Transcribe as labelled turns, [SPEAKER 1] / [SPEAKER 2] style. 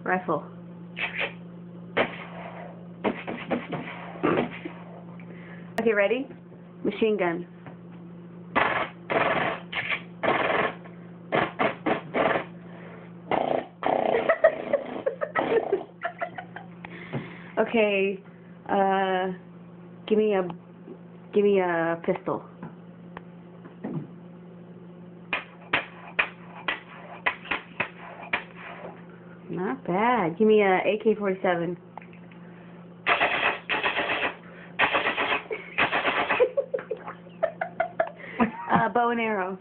[SPEAKER 1] Rifle. Okay, ready? Machine gun. Okay, give me a pistol. Not bad. Give me a AK-47. Bow and arrow.